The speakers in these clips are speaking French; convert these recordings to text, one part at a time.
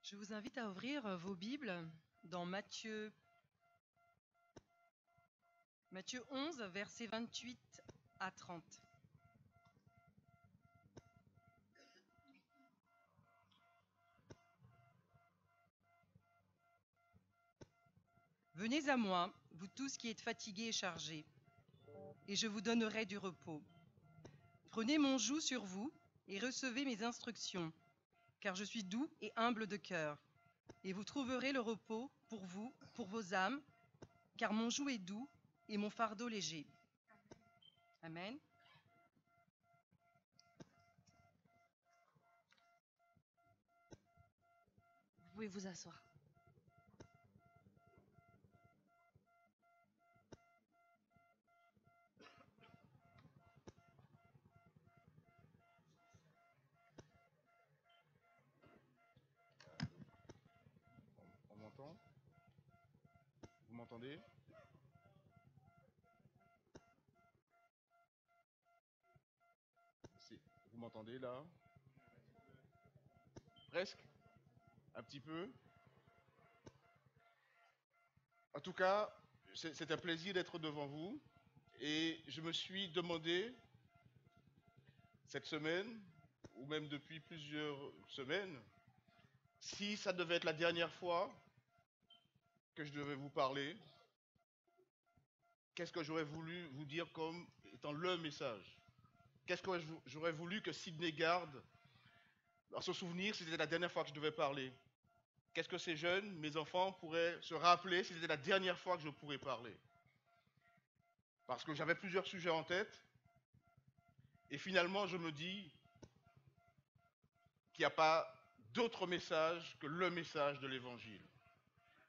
Je vous invite à ouvrir vos Bibles dans Matthieu 11, versets 28 à 30. Venez à moi, vous tous qui êtes fatigués et chargés, et je vous donnerai du repos. Prenez mon joug sur vous et recevez mes instructions, car je suis doux et humble de cœur, et vous trouverez le repos pour vous, pour vos âmes, car mon joug est doux et mon fardeau léger. Amen. Vous pouvez vous asseoir. On m'entend? Vous m'entendez? Vous m'entendez là? Presque? Un petit peu? En tout cas, c'est un plaisir d'être devant vous. Et je me suis demandé cette semaine, ou même depuis plusieurs semaines, si ça devait être la dernière fois que je devais vous parler, qu'est-ce que j'aurais voulu vous dire comme étant le message? Qu'est-ce que j'aurais voulu que Sidney garde dans son souvenir si c'était la dernière fois que je devais parler? Qu'est-ce que ces jeunes, mes enfants, pourraient se rappeler si c'était la dernière fois que je pourrais parler? Parce que j'avais plusieurs sujets en tête, et finalement je me dis qu'il n'y a pas d'autre message que le message de l'Évangile.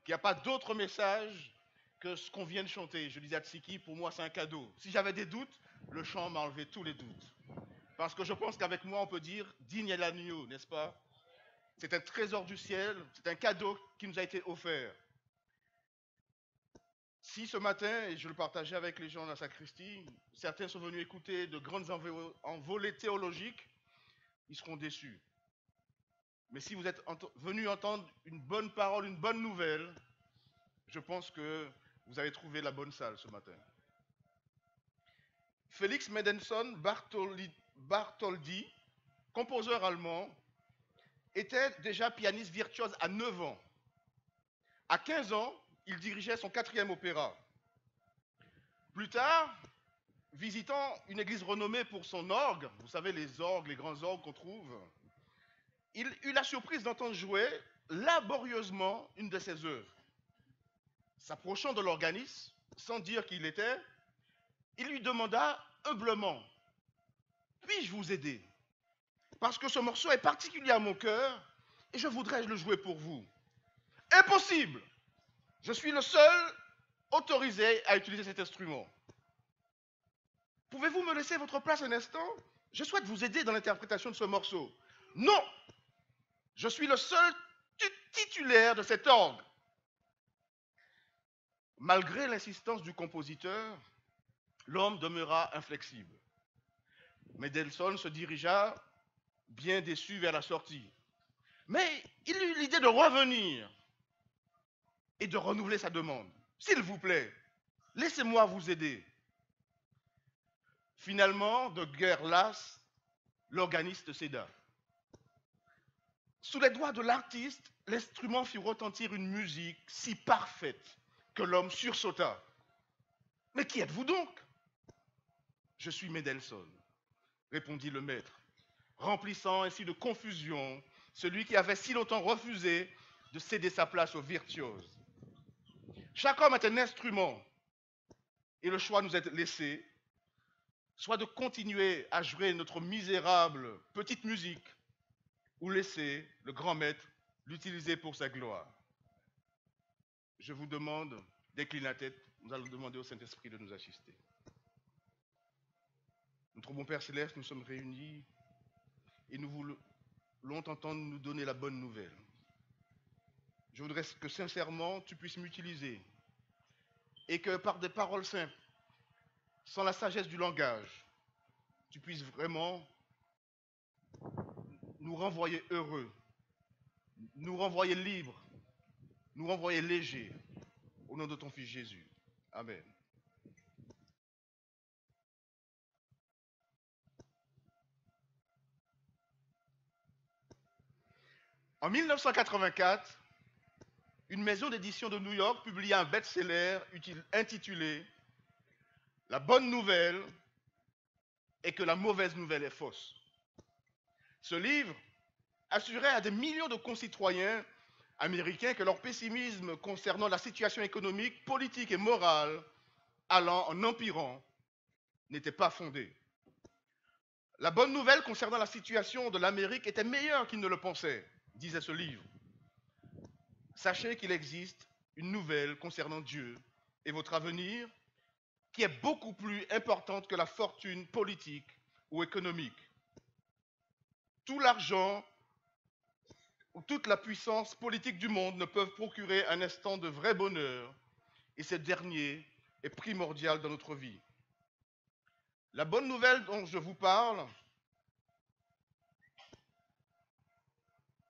Qu'il n'y a pas d'autre message que ce qu'on vient de chanter. Je disais à Tsiki, pour moi c'est un cadeau. Si j'avais des doutes, le chant m'a enlevé tous les doutes. Parce que je pense qu'avec moi on peut dire, digne est l'agneau, n'est-ce pas? C'est un trésor du ciel, c'est un cadeau qui nous a été offert. Si ce matin, et je le partageais avec les gens de la sacristie, certains sont venus écouter de grandes envolées théologiques, ils seront déçus. Mais si vous êtes venus entendre une bonne parole, une bonne nouvelle, je pense que vous avez trouvé la bonne salle ce matin. Félix Mendelssohn Bartholdy, compositeur allemand, était déjà pianiste virtuose à 9 ans. À 15 ans, il dirigeait son 4e opéra. Plus tard, visitant une église renommée pour son orgue, vous savez les orgues, les grands orgues qu'on trouve, il eut la surprise d'entendre jouer laborieusement une de ses œuvres. S'approchant de l'organiste, sans dire qui il était, il lui demanda humblement, « Puis-je vous aider? Parce que ce morceau est particulier à mon cœur et je voudrais le jouer pour vous. » « Impossible! Je suis le seul autorisé à utiliser cet instrument. Pouvez-vous me laisser votre place un instant? Je souhaite vous aider dans l'interprétation de ce morceau. » « Non! Je suis le seul titulaire de cet orgue. » Malgré l'insistance du compositeur, l'homme demeura inflexible. Mendelssohn se dirigea, bien déçu, vers la sortie. Mais il eut l'idée de revenir et de renouveler sa demande. « S'il vous plaît, laissez-moi vous aider. » Finalement, de guerre lasse, l'organiste céda. Sous les doigts de l'artiste, l'instrument fit retentir une musique si parfaite que l'homme sursauta. « Mais qui êtes-vous donc? »« Je suis Mendelssohn, » répondit le maître, remplissant ainsi de confusion celui qui avait si longtemps refusé de céder sa place aux virtuoses. Chaque homme est un instrument, et le choix nous est laissé, soit de continuer à jouer notre misérable petite musique, ou laisser le grand maître l'utiliser pour sa gloire. Je vous demande d'incliner la tête, nous allons demander au Saint-Esprit de nous assister. Notre bon Père Céleste, nous sommes réunis et nous voulons t'entendre nous donner la bonne nouvelle. Je voudrais que sincèrement tu puisses m'utiliser et que par des paroles simples, sans la sagesse du langage, tu puisses vraiment nous renvoyer heureux nous renvoyer libres, nous renvoyer légers, au nom de ton Fils Jésus. Amen. En 1984, une maison d'édition de New York publia un best-seller intitulé « La bonne nouvelle est que la mauvaise nouvelle est fausse ». Ce livre assurait à des millions de concitoyens américains que leur pessimisme concernant la situation économique, politique et morale allant en empirant n'était pas fondé. La bonne nouvelle concernant la situation de l'Amérique était meilleure qu'ils ne le pensaient, disait ce livre. Sachez qu'il existe une nouvelle concernant Dieu et votre avenir qui est beaucoup plus importante que la fortune politique ou économique. Tout l'argent ou toute la puissance politique du monde ne peuvent procurer un instant de vrai bonheur, et ce dernier est primordial dans notre vie. La bonne nouvelle dont je vous parle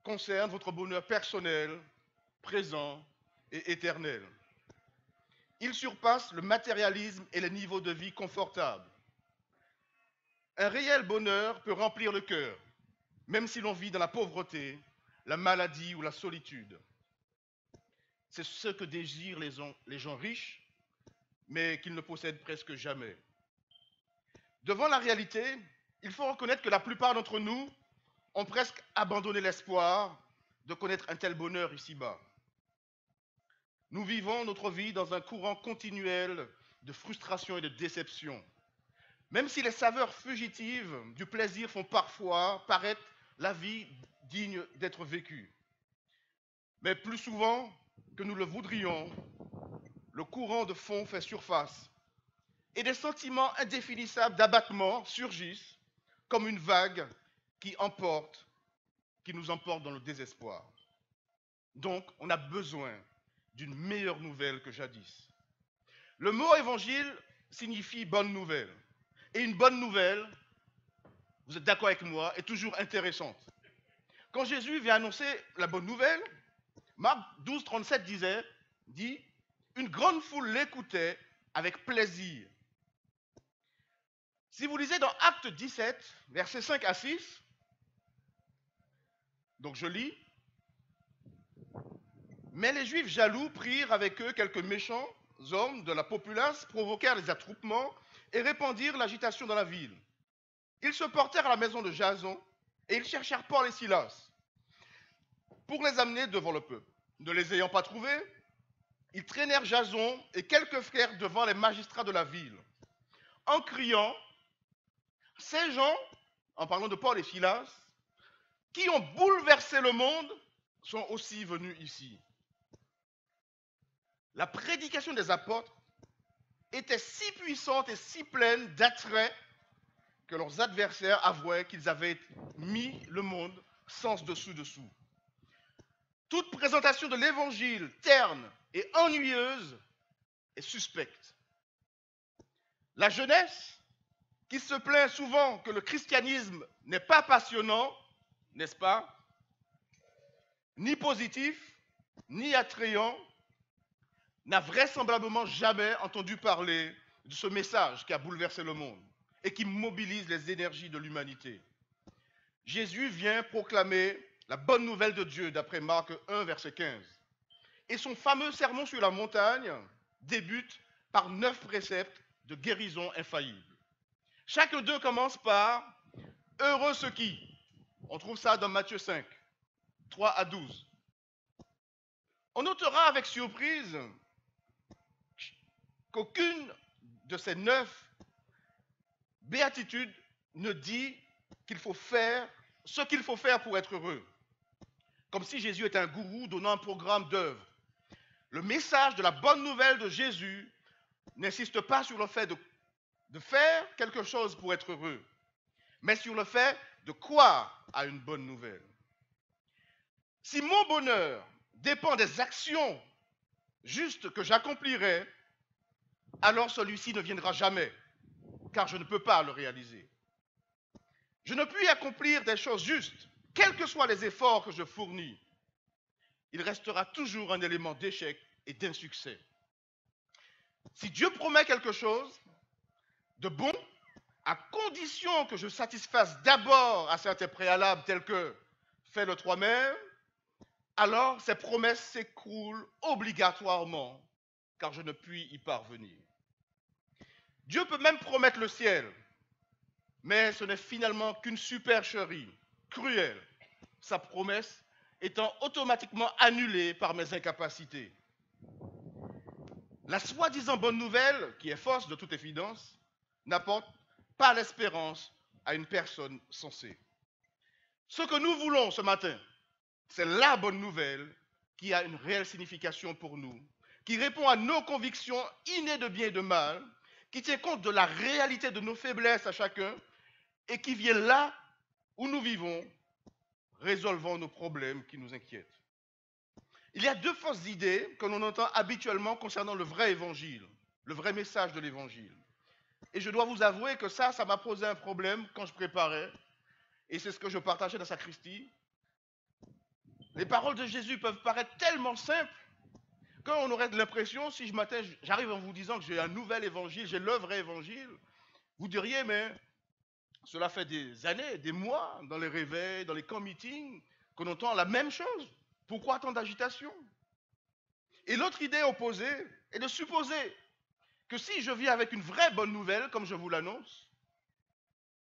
concerne votre bonheur personnel, présent et éternel. Il surpasse le matérialisme et les niveaux de vie confortables. Un réel bonheur peut remplir le cœur, même si l'on vit dans la pauvreté, la maladie ou la solitude. C'est ce que désirent les gens riches, mais qu'ils ne possèdent presque jamais. Devant la réalité, il faut reconnaître que la plupart d'entre nous ont presque abandonné l'espoir de connaître un tel bonheur ici-bas. Nous vivons notre vie dans un courant continuel de frustration et de déception. Même si les saveurs fugitives du plaisir font parfois paraître la vie digne d'être vécue. Mais plus souvent que nous le voudrions, le courant de fond fait surface et des sentiments indéfinissables d'abattement surgissent comme une vague qui nous emporte dans le désespoir. Donc, on a besoin d'une meilleure nouvelle que jadis. Le mot évangile signifie bonne nouvelle. Et une bonne nouvelle, vous êtes d'accord avec moi, est toujours intéressante. Quand Jésus vient annoncer la bonne nouvelle, Marc 12, 37 dit « Une grande foule l'écoutait avec plaisir ». Si vous lisez dans Actes 17, versets 5 à 6, donc je lis, « Mais les Juifs jaloux prirent avec eux quelques méchants hommes de la populace, provoquèrent les attroupements et répandirent l'agitation dans la ville. Ils se portèrent à la maison de Jason et ils cherchèrent Paul et Silas pour les amener devant le peuple. Ne les ayant pas trouvés, ils traînèrent Jason et quelques frères devant les magistrats de la ville, en criant, « Ces gens, en parlant de Paul et Silas, qui ont bouleversé le monde, sont aussi venus ici. » La prédication des apôtres était si puissante et si pleine d'attrait que leurs adversaires avouaient qu'ils avaient mis le monde sens dessous. Toute présentation de l'évangile terne et ennuyeuse est suspecte. La jeunesse, qui se plaint souvent que le christianisme n'est pas passionnant, n'est-ce pas, ni positif, ni attrayant, n'a vraisemblablement jamais entendu parler de ce message qui a bouleversé le monde et qui mobilise les énergies de l'humanité. Jésus vient proclamer la bonne nouvelle de Dieu d'après Marc 1, verset 15. Et son fameux sermon sur la montagne débute par 9 préceptes de guérison infaillible. Chaque d'eux commence par « Heureux ceux qui ». On trouve ça dans Matthieu 5, 3 à 12. On notera avec surprise qu'aucune de ces 9 béatitudes ne dit qu'il faut faire ce qu'il faut faire pour être heureux. Comme si Jésus était un gourou donnant un programme d'œuvre. Le message de la bonne nouvelle de Jésus n'insiste pas sur le fait de faire quelque chose pour être heureux, mais sur le fait de croire à une bonne nouvelle. Si mon bonheur dépend des actions justes que j'accomplirai, alors celui-ci ne viendra jamais, car je ne peux pas le réaliser. Je ne puis accomplir des choses justes, quels que soient les efforts que je fournis, il restera toujours un élément d'échec et d'insuccès. Si Dieu promet quelque chose de bon, à condition que je satisfasse d'abord à certains préalables tels que fais le toi-même, alors ces promesses s'écroulent obligatoirement, car je ne puis y parvenir. Dieu peut même promettre le ciel, mais ce n'est finalement qu'une supercherie cruelle, sa promesse étant automatiquement annulée par mes incapacités. La soi-disant bonne nouvelle, qui est fausse de toute évidence, n'apporte pas l'espérance à une personne sensée. Ce que nous voulons ce matin, c'est la bonne nouvelle qui a une réelle signification pour nous, qui répond à nos convictions innées de bien et de mal, qui tient compte de la réalité de nos faiblesses à chacun et qui vient là où nous vivons, résolvant nos problèmes qui nous inquiètent. Il y a deux fausses idées que l'on entend habituellement concernant le vrai évangile, le vrai message de l'évangile. Et je dois vous avouer que ça m'a posé un problème quand je préparais, et c'est ce que je partageais dans Sacristie. Les paroles de Jésus peuvent paraître tellement simples qu'on aurait l'impression, si je matin j'arrive en vous disant que j'ai un nouvel évangile, j'ai le vrai évangile, vous diriez, mais cela fait des années, des mois, dans les réveils, dans les camps meetings, qu'on entend la même chose. Pourquoi tant d'agitation? Et l'autre idée opposée est de supposer que si je viens avec une vraie bonne nouvelle, comme je vous l'annonce,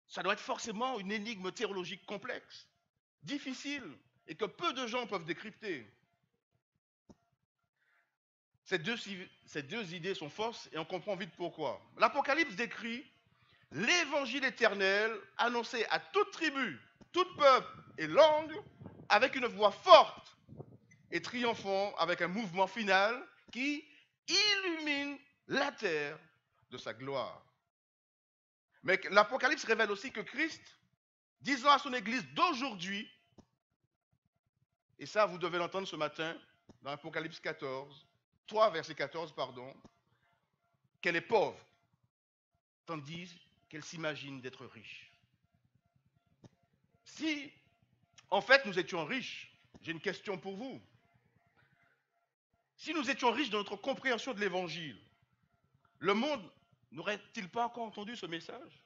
ça doit être forcément une énigme théologique complexe, difficile, et que peu de gens peuvent décrypter. Ces deux idées sont fausses et on comprend vite pourquoi. L'Apocalypse décrit l'évangile éternel annoncé à toute tribu, tout peuple et langue, avec une voix forte et triomphant, avec un mouvement final qui illumine la terre de sa gloire. Mais l'Apocalypse révèle aussi que Christ, disant à son Église d'aujourd'hui, et ça vous devez l'entendre ce matin dans Apocalypse 3 verset 14, qu'elle est pauvre, tandis qu'elle s'imagine d'être riche. Si, en fait, nous étions riches, j'ai une question pour vous. Si nous étions riches dans notre compréhension de l'Évangile, le monde n'aurait-il pas encore entendu ce message?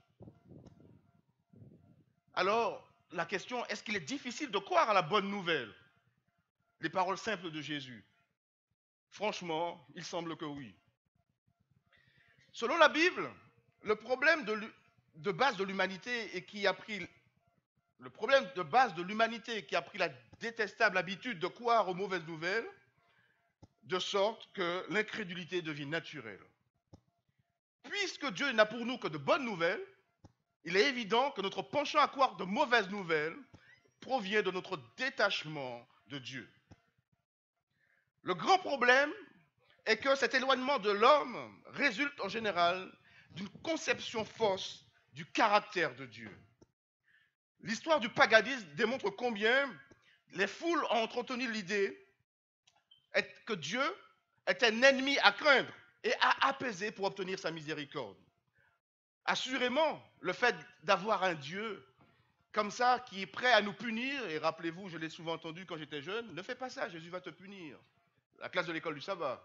Alors, la question, est-ce qu'il est difficile de croire à la bonne nouvelle? Les paroles simples de Jésus. Franchement, il semble que oui. Selon la Bible, le problème de base de l'humanité et qui a pris la détestable habitude de croire aux mauvaises nouvelles, de sorte que l'incrédulité devient naturelle. Puisque Dieu n'a pour nous que de bonnes nouvelles, il est évident que notre penchant à croire de mauvaises nouvelles provient de notre détachement de Dieu. Le grand problème est que cet éloignement de l'homme résulte en général d'une conception fausse du caractère de Dieu. L'histoire du paganisme démontre combien les foules ont entretenu l'idée que Dieu est un ennemi à craindre et à apaiser pour obtenir sa miséricorde. Assurément, le fait d'avoir un Dieu comme ça qui est prêt à nous punir, et rappelez-vous, je l'ai souvent entendu quand j'étais jeune, ne fais pas ça, Jésus va te punir. La classe de l'école du sabbat.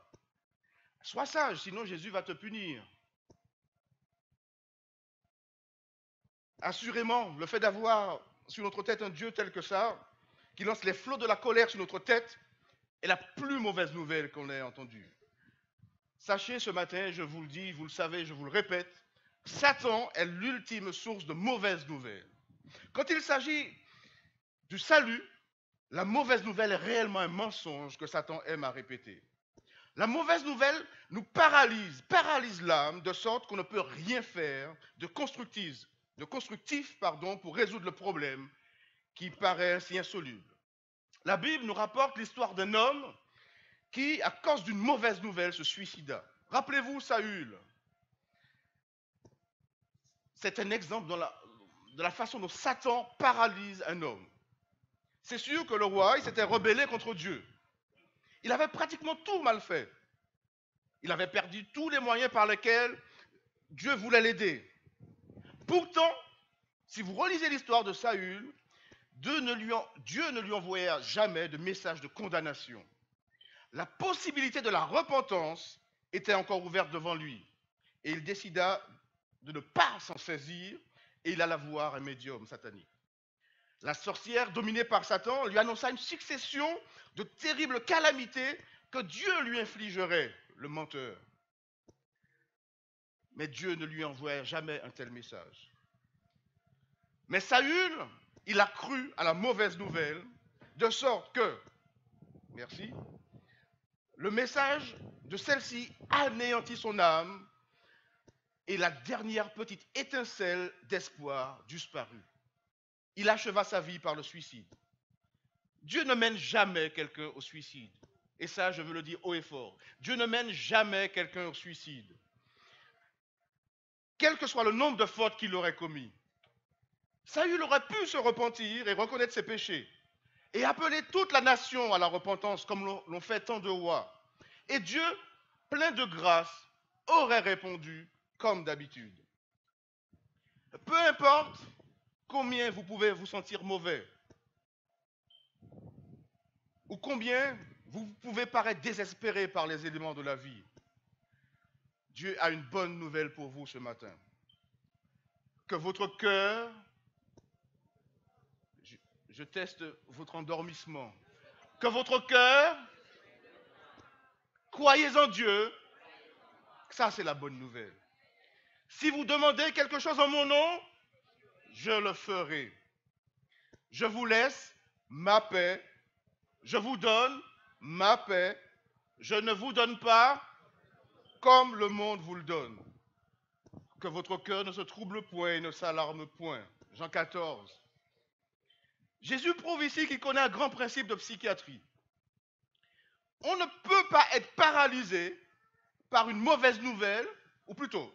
Sois sage, sinon Jésus va te punir. Assurément, le fait d'avoir sur notre tête un Dieu tel que ça, qui lance les flots de la colère sur notre tête, est la plus mauvaise nouvelle qu'on ait entendue. Sachez ce matin, je vous le dis, vous le savez, je vous le répète, Satan est l'ultime source de mauvaises nouvelles. Quand il s'agit du salut, la mauvaise nouvelle est réellement un mensonge que Satan aime à répéter. La mauvaise nouvelle nous paralyse l'âme de sorte qu'on ne peut rien faire de constructif pour résoudre le problème qui paraît ainsi insoluble. La Bible nous rapporte l'histoire d'un homme qui, à cause d'une mauvaise nouvelle, se suicida. Rappelez-vous Saül. C'est un exemple de la façon dont Satan paralyse un homme. C'est sûr que le roi, il s'était rebellé contre Dieu. Il avait pratiquement tout mal fait. Il avait perdu tous les moyens par lesquels Dieu voulait l'aider. Pourtant, si vous relisez l'histoire de Saül, Dieu ne lui envoya jamais de message de condamnation. La possibilité de la repentance était encore ouverte devant lui. Et il décida de ne pas s'en saisir et il alla voir un médium satanique. La sorcière, dominée par Satan, lui annonça une succession de terribles calamités que Dieu lui infligerait, le menteur. Mais Dieu ne lui envoya jamais un tel message. Mais Saül, il a cru à la mauvaise nouvelle, de sorte que, merci, le message de celle-ci anéantit son âme et la dernière petite étincelle d'espoir disparut. Il acheva sa vie par le suicide. Dieu ne mène jamais quelqu'un au suicide. Et ça, je veux le dire haut et fort. Dieu ne mène jamais quelqu'un au suicide. Quel que soit le nombre de fautes qu'il aurait commis. Saül aurait pu se repentir et reconnaître ses péchés et appeler toute la nation à la repentance comme l'ont fait tant de rois. Et Dieu, plein de grâce, aurait répondu comme d'habitude. Peu importe combien vous pouvez vous sentir mauvais ou combien vous pouvez paraître désespéré par les éléments de la vie, Dieu a une bonne nouvelle pour vous ce matin. Que votre cœur, je teste votre endormissement, que votre cœur, croyez en Dieu, ça c'est la bonne nouvelle. Si vous demandez quelque chose en mon nom, je le ferai. Je vous laisse ma paix, je vous donne ma paix, je ne vous donne pas comme le monde vous le donne. Que votre cœur ne se trouble point et ne s'alarme point. Jean 14. Jésus prouve ici qu'il connaît un grand principe de psychiatrie. On ne peut pas être paralysé par une mauvaise nouvelle, ou plutôt,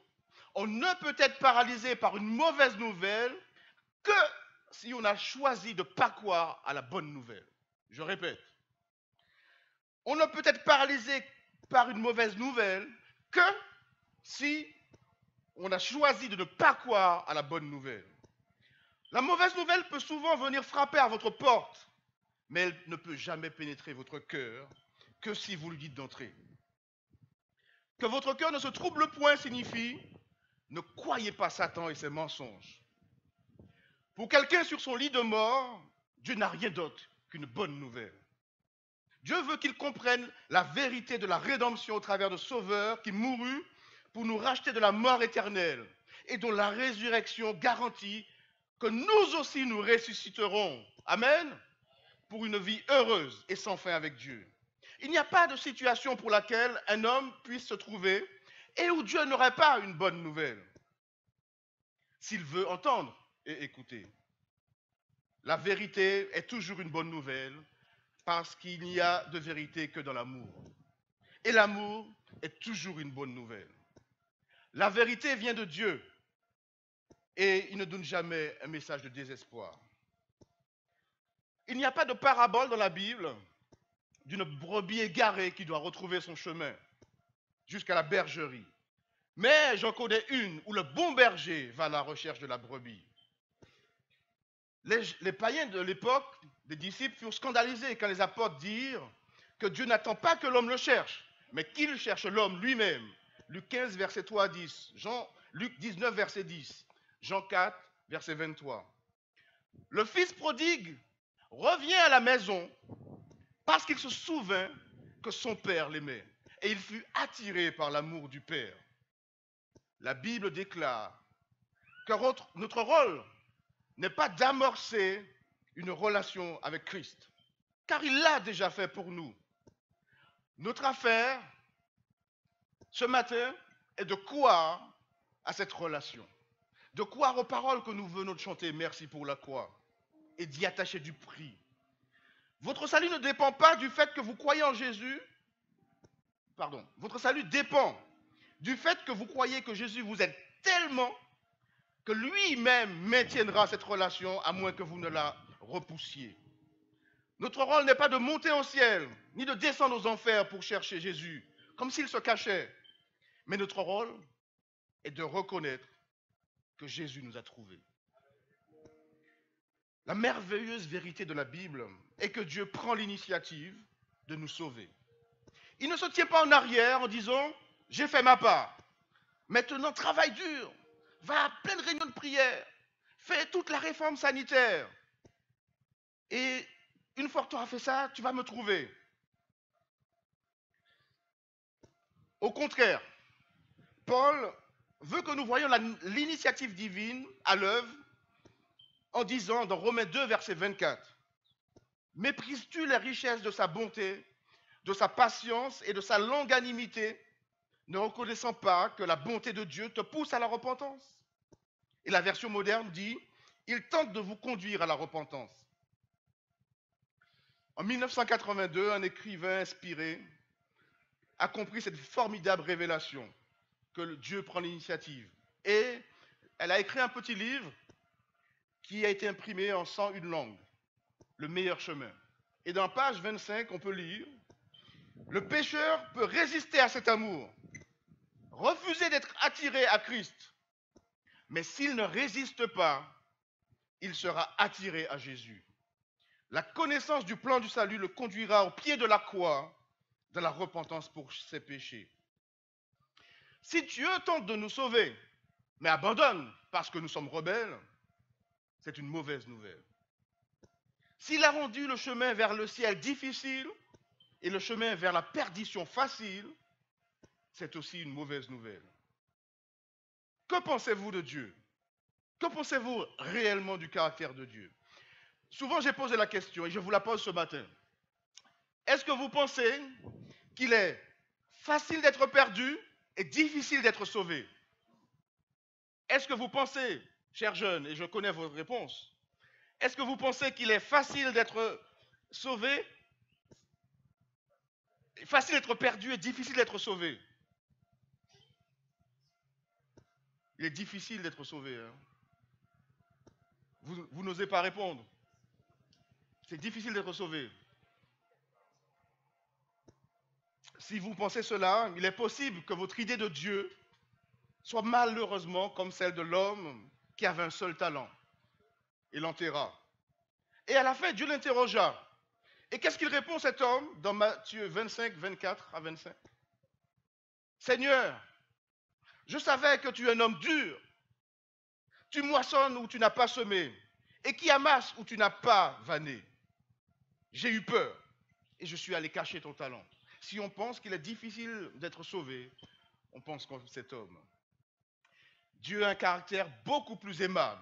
on ne peut être paralysé par une mauvaise nouvelle que si on a choisi de ne pas croire à la bonne nouvelle. Je répète, on ne peut être paralysé par une mauvaise nouvelle que si on a choisi de ne pas croire à la bonne nouvelle. La mauvaise nouvelle peut souvent venir frapper à votre porte, mais elle ne peut jamais pénétrer votre cœur que si vous le dites d'entrer. Que votre cœur ne se trouble point signifie ne croyez pas Satan et ses mensonges. Pour quelqu'un sur son lit de mort, Dieu n'a rien d'autre qu'une bonne nouvelle. Dieu veut qu'il comprenne la vérité de la rédemption au travers de Sauveur qui mourut pour nous racheter de la mort éternelle et dont la résurrection garantit que nous aussi nous ressusciterons. Amen. Pour une vie heureuse et sans fin avec Dieu. Il n'y a pas de situation pour laquelle un homme puisse se trouver et où Dieu n'aurait pas une bonne nouvelle. S'il veut entendre et écouter. La vérité est toujours une bonne nouvelle parce qu'il n'y a de vérité que dans l'amour. Et l'amour est toujours une bonne nouvelle. La vérité vient de Dieu et il ne donne jamais un message de désespoir. Il n'y a pas de parabole dans la Bible d'une brebis égarée qui doit retrouver son chemin jusqu'à la bergerie. Mais j'en connais une où le bon berger va à la recherche de la brebis. Les païens de l'époque, des disciples, furent scandalisés quand les apôtres dirent que Dieu n'attend pas que l'homme le cherche, mais qu'il cherche l'homme lui-même. Luc 15, verset 3 à 10, Luc 19, verset 10, Jean 4, verset 23. Le fils prodigue revient à la maison parce qu'il se souvint que son père l'aimait et il fut attiré par l'amour du père. La Bible déclare que notre rôle n'est pas d'amorcer une relation avec Christ, car il l'a déjà fait pour nous. Notre affaire, ce matin, est de croire à cette relation, de croire aux paroles que nous venons de chanter, merci pour la croix, et d'y attacher du prix. Votre salut ne dépend pas du fait que vous croyez en Jésus, votre salut dépend du fait que vous croyez que Jésus vous aide tellement que lui-même maintiendra cette relation à moins que vous ne la repoussiez. Notre rôle n'est pas de monter au ciel, ni de descendre aux enfers pour chercher Jésus, comme s'il se cachait. Mais notre rôle est de reconnaître que Jésus nous a trouvés. La merveilleuse vérité de la Bible est que Dieu prend l'initiative de nous sauver. Il ne se tient pas en arrière en disant « j'ai fait ma part ». Maintenant, travaille dur, va à pleine réunion de prière, fais toute la réforme sanitaire. Et une fois que tu auras fait ça, tu vas me trouver. Au contraire, Paul veut que nous voyions l'initiative divine à l'œuvre en disant dans Romains 2, verset 24, « Méprises-tu les richesses de sa bonté, de sa patience et de sa longanimité, ne reconnaissant pas que la bonté de Dieu te pousse à la repentance ?» Et la version moderne dit, « Il tente de vous conduire à la repentance. » En 1982, un écrivain inspiré a compris cette formidable révélation que Dieu prend l'initiative. Et elle a écrit un petit livre qui a été imprimé en 101 langues, Le meilleur chemin. Et dans page 25, on peut lire, « Le pécheur peut résister à cet amour, refuser d'être attiré à Christ, mais s'il ne résiste pas, il sera attiré à Jésus. La connaissance du plan du salut le conduira au pied de la croix, de la repentance pour ses péchés. » Si Dieu tente de nous sauver, mais abandonne parce que nous sommes rebelles, c'est une mauvaise nouvelle. S'il a rendu le chemin vers le ciel difficile et le chemin vers la perdition facile, c'est aussi une mauvaise nouvelle. Que pensez-vous de Dieu? Que pensez-vous réellement du caractère de Dieu? Souvent, j'ai posé la question et je vous la pose ce matin. Est-ce que vous pensez qu'il est facile d'être perdu et difficile d'être sauvé? Est-ce que vous pensez, chers jeunes, et je connais votre réponse, est-ce que vous pensez qu'il est facile d'être sauvé, facile d'être perdu et difficile d'être sauvé? Il est difficile d'être sauvé. Hein? Vous n'osez pas répondre. C'est difficile d'être sauvé. Si vous pensez cela, il est possible que votre idée de Dieu soit malheureusement comme celle de l'homme qui avait un seul talent. Il l'enterra. Et à la fin, Dieu l'interrogea. Et qu'est-ce qu'il répond cet homme dans Matthieu 25, 24 à 25? « Seigneur, je savais que tu es un homme dur. Tu moissonnes où tu n'as pas semé et qui amasse où tu n'as pas vanné. J'ai eu peur et je suis allé cacher ton talent. » Si on pense qu'il est difficile d'être sauvé, on pense comme cet homme. Dieu a un caractère beaucoup plus aimable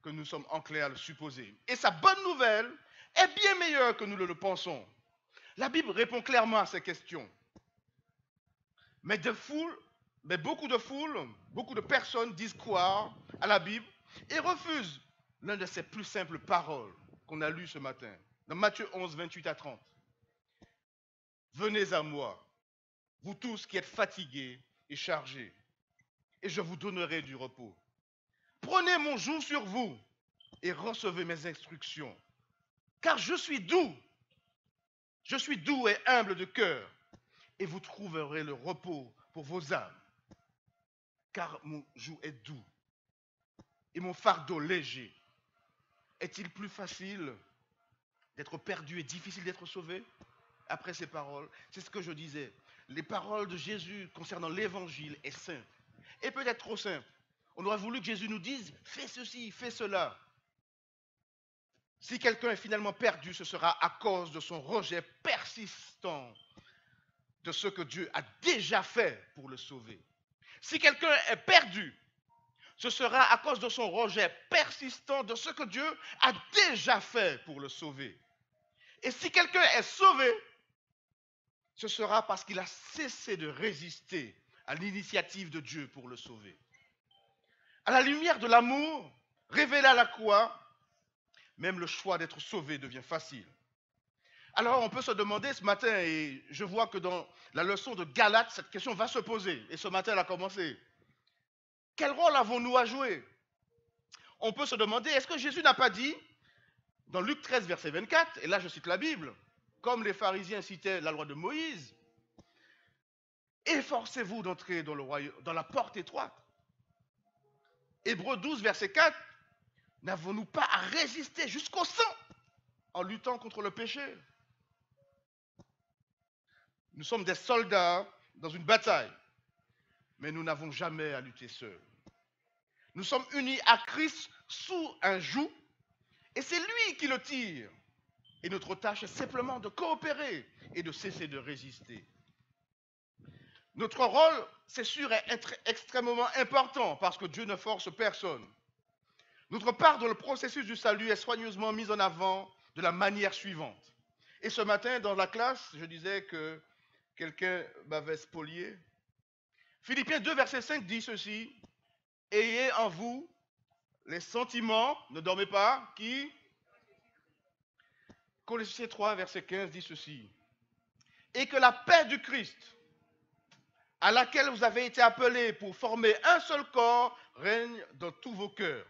que nous sommes enclins à le supposer. Et sa bonne nouvelle est bien meilleure que nous le pensons. La Bible répond clairement à ces questions. Mais beaucoup de personnes disent croire à la Bible et refusent l'une de ces plus simples paroles qu'on a lues ce matin, dans Matthieu 11, 28 à 30. « Venez à moi, vous tous qui êtes fatigués et chargés, et je vous donnerai du repos. Prenez mon joug sur vous et recevez mes instructions, car je suis doux et humble de cœur, et vous trouverez le repos pour vos âmes, car mon joug est doux et mon fardeau léger. » Est-il plus facile d'être perdu et difficile d'être sauvé? Après ces paroles, c'est ce que je disais. Les paroles de Jésus concernant l'évangile est simple. Et peut-être trop simple. On aurait voulu que Jésus nous dise, fais ceci, fais cela. Si quelqu'un est finalement perdu, ce sera à cause de son rejet persistant de ce que Dieu a déjà fait pour le sauver. Si quelqu'un est perdu, ce sera à cause de son rejet persistant de ce que Dieu a déjà fait pour le sauver. Et si quelqu'un est sauvé, ce sera parce qu'il a cessé de résister à l'initiative de Dieu pour le sauver. À la lumière de l'amour révélé à la croix, même le choix d'être sauvé devient facile. Alors on peut se demander ce matin, et je vois que dans la leçon de Galates, cette question va se poser, et ce matin elle a commencé. Quel rôle avons-nous à jouer? On peut se demander, est-ce que Jésus n'a pas dit, dans Luc 13, verset 24, et là je cite la Bible, comme les pharisiens citaient la loi de Moïse, « Efforcez-vous d'entrer dans la porte étroite. » Hébreux 12, verset 4, « n'avons-nous pas à résister jusqu'au sang en luttant contre le péché? Nous sommes des soldats dans une bataille, mais nous n'avons jamais à lutter seuls. Nous sommes unis à Christ sous un joug, et c'est lui qui le tire. Et notre tâche est simplement de coopérer et de cesser de résister. Notre rôle, c'est sûr, est extrêmement important parce que Dieu ne force personne. Notre part dans le processus du salut est soigneusement mise en avant de la manière suivante. Et ce matin, dans la classe, je disais que quelqu'un m'avait spolié. Philippiens 2, verset 5 dit ceci: ayez en vous les sentiments, ne dormez pas, qui... Colossiens 3, verset 15 dit ceci: et que la paix du Christ, à laquelle vous avez été appelés pour former un seul corps, règne dans tous vos cœurs.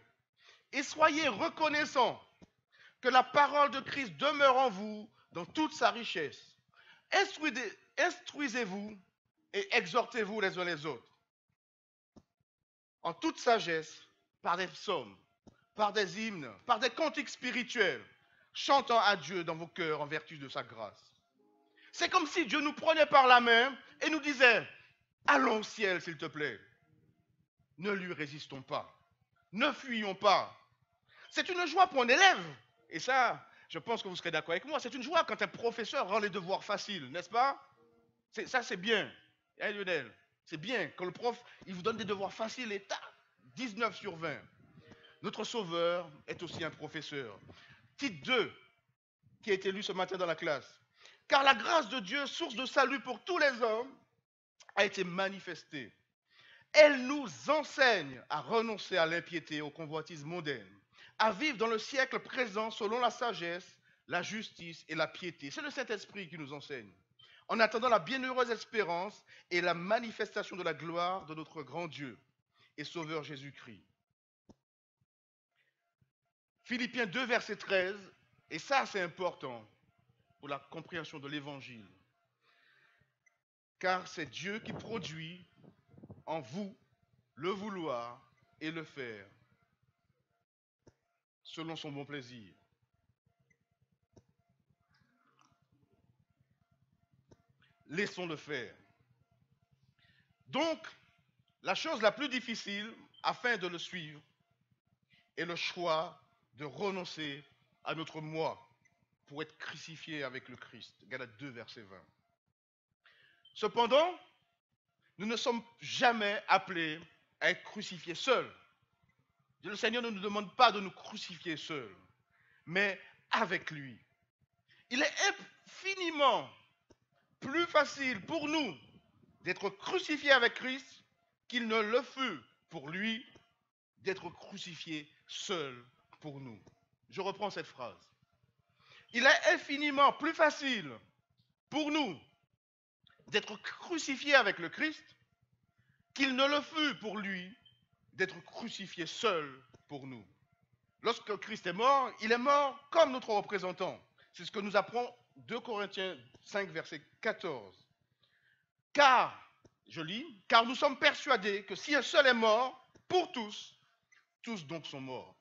Et soyez reconnaissants que la parole de Christ demeure en vous dans toute sa richesse. Instruisez-vous et exhortez-vous les uns les autres, en toute sagesse, par des psaumes, par des hymnes, par des cantiques spirituels, chantant à Dieu dans vos cœurs en vertu de sa grâce. C'est comme si Dieu nous prenait par la main et nous disait: allons au ciel, s'il te plaît. Ne lui résistons pas. Ne fuyons pas. C'est une joie pour un élève. Et ça, je pense que vous serez d'accord avec moi. C'est une joie quand un professeur rend les devoirs faciles, n'est-ce pas? Ça, c'est bien. Hein, Lionel? C'est bien quand le prof, il vous donne des devoirs faciles et 19 sur 20. Notre Sauveur est aussi un professeur. Titre 2, qui a été lu ce matin dans la classe. Car la grâce de Dieu, source de salut pour tous les hommes, a été manifestée. Elle nous enseigne à renoncer à l'impiété, aux convoitises mondaines, à vivre dans le siècle présent selon la sagesse, la justice et la piété. C'est le Saint-Esprit qui nous enseigne, en attendant la bienheureuse espérance et la manifestation de la gloire de notre grand Dieu et Sauveur Jésus-Christ. Philippiens 2, verset 13, et ça c'est important pour la compréhension de l'Évangile, car c'est Dieu qui produit en vous le vouloir et le faire, selon son bon plaisir. Laissons-le faire. Donc, la chose la plus difficile, afin de le suivre, est le choix de renoncer à notre moi pour être crucifié avec le Christ. Galates 2, verset 20. Cependant, nous ne sommes jamais appelés à être crucifiés seuls. Le Seigneur ne nous demande pas de nous crucifier seuls, mais avec lui. Il est infiniment plus facile pour nous d'être crucifiés avec Christ qu'il ne le fut pour lui d'être crucifié seul pour nous. Je reprends cette phrase. Il est infiniment plus facile pour nous d'être crucifiés avec le Christ qu'il ne le fut pour lui d'être crucifié seul pour nous. Lorsque Christ est mort, il est mort comme notre représentant. C'est ce que nous apprend 2 Corinthiens 5, verset 14. Car, je lis, car nous sommes persuadés que si un seul est mort, pour tous, tous donc sont morts.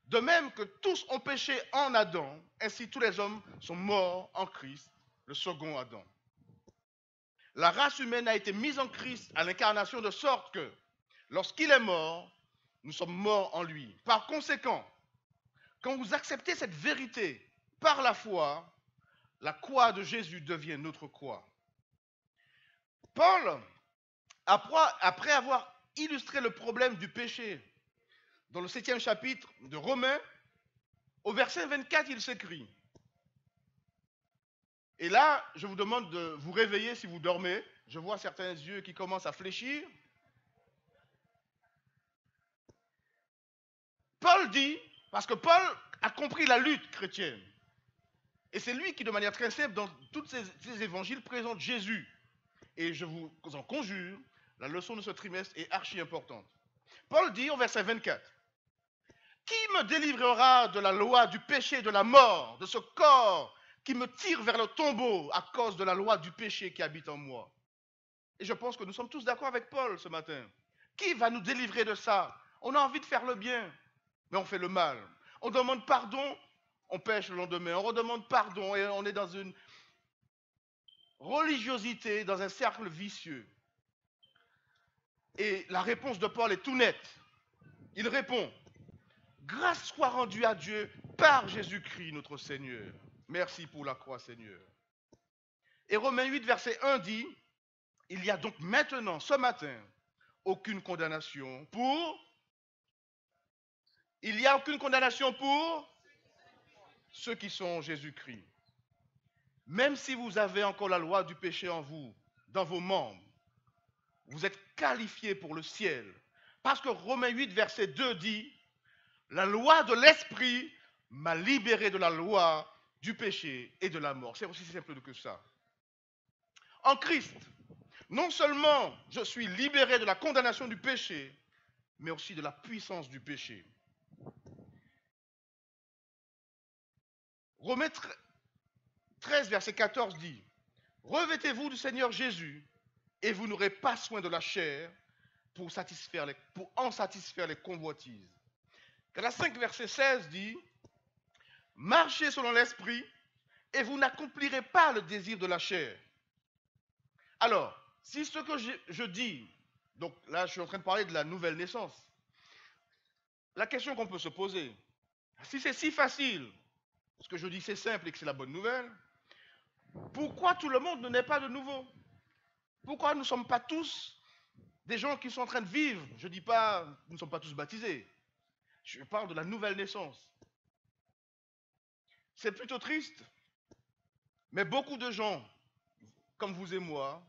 De même que tous ont péché en Adam, ainsi tous les hommes sont morts en Christ, le second Adam. La race humaine a été mise en Christ à l'incarnation de sorte que, lorsqu'il est mort, nous sommes morts en lui. Par conséquent, quand vous acceptez cette vérité par la foi, la croix de Jésus devient notre croix. Paul, après avoir illustré le problème du péché dans le 7e chapitre de Romains, au verset 24, il s'écrit. Et là, je vous demande de vous réveiller si vous dormez. Je vois certains yeux qui commencent à fléchir. Paul dit, parce que Paul a compris la lutte chrétienne. Et c'est lui qui, de manière très simple, dans tous ces évangiles, présente Jésus. Et je vous en conjure, la leçon de ce trimestre est archi importante. Paul dit au verset 24, « Qui me délivrera de la loi du péché et de la mort, de ce corps qui me tire vers le tombeau à cause de la loi du péché qui habite en moi ?» Et je pense que nous sommes tous d'accord avec Paul ce matin. Qui va nous délivrer de ça? On a envie de faire le bien. mais on fait le mal. On demande pardon, on pêche le lendemain. On redemande pardon et on est dans une religiosité, dans un cercle vicieux. Et la réponse de Paul est tout nette. Il répond, grâce soit rendue à Dieu par Jésus-Christ notre Seigneur. Merci pour la croix, Seigneur. Et Romains 8, verset 1 dit, il y a donc maintenant, ce matin, aucune condamnation pour... Il n'y a aucune condamnation pour ceux qui sont en Jésus-Christ. Même si vous avez encore la loi du péché en vous, dans vos membres, vous êtes qualifiés pour le ciel. Parce que Romains 8, verset 2 dit, la loi de l'esprit m'a libéré de la loi du péché et de la mort. C'est aussi simple que ça. En Christ, non seulement je suis libéré de la condamnation du péché, mais aussi de la puissance du péché. Romains 13, verset 14 dit, revêtez-vous du Seigneur Jésus et vous n'aurez pas soin de la chair pour en satisfaire les convoitises. Galates 5, verset 16 dit, marchez selon l'esprit et vous n'accomplirez pas le désir de la chair. Alors, si ce que je dis, donc là je suis en train de parler de la nouvelle naissance, la question qu'on peut se poser, si c'est si facile, ce que je dis c'est simple et que c'est la bonne nouvelle, pourquoi tout le monde ne naît pas de nouveau? Pourquoi nous ne sommes pas tous des gens qui sont en train de vivre? Je ne dis pas, nous ne sommes pas tous baptisés. Je parle de la nouvelle naissance. C'est plutôt triste, mais beaucoup de gens, comme vous et moi,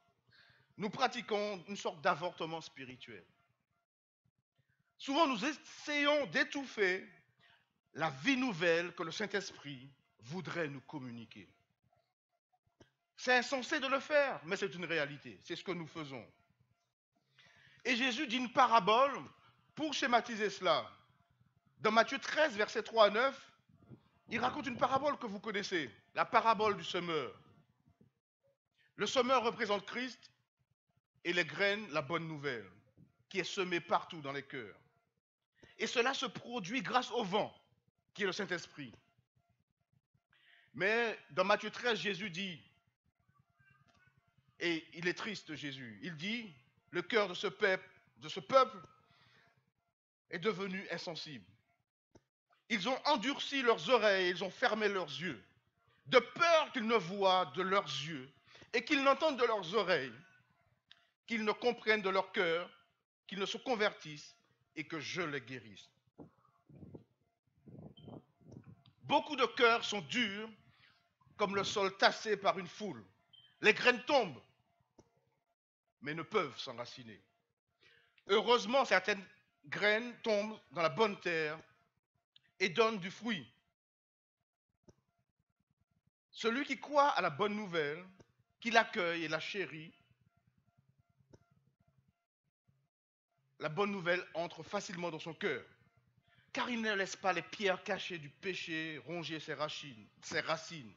nous pratiquons une sorte d'avortement spirituel. Souvent, nous essayons d'étouffer la vie nouvelle que le Saint-Esprit voudrait nous communiquer. C'est insensé de le faire, mais c'est une réalité. C'est ce que nous faisons. Et Jésus dit une parabole pour schématiser cela. Dans Matthieu 13, versets 3 à 9, il raconte une parabole que vous connaissez, la parabole du semeur. Le semeur représente Christ et les graines, la bonne nouvelle, qui est semée partout dans les cœurs. Et cela se produit grâce au vent, qui est le Saint-Esprit. Mais dans Matthieu 13, Jésus dit, et il est triste Jésus, il dit, le cœur de ce peuple est devenu insensible. Ils ont endurci leurs oreilles, ils ont fermé leurs yeux, de peur qu'ils ne voient de leurs yeux et qu'ils n'entendent de leurs oreilles, qu'ils ne comprennent de leur cœur, qu'ils ne se convertissent et que je les guérisse. Beaucoup de cœurs sont durs comme le sol tassé par une foule. Les graines tombent, mais ne peuvent s'enraciner. Heureusement, certaines graines tombent dans la bonne terre et donnent du fruit. Celui qui croit à la bonne nouvelle, qui l'accueille et la chérit, la bonne nouvelle entre facilement dans son cœur, car il ne laisse pas les pierres cachées du péché ronger ses racines.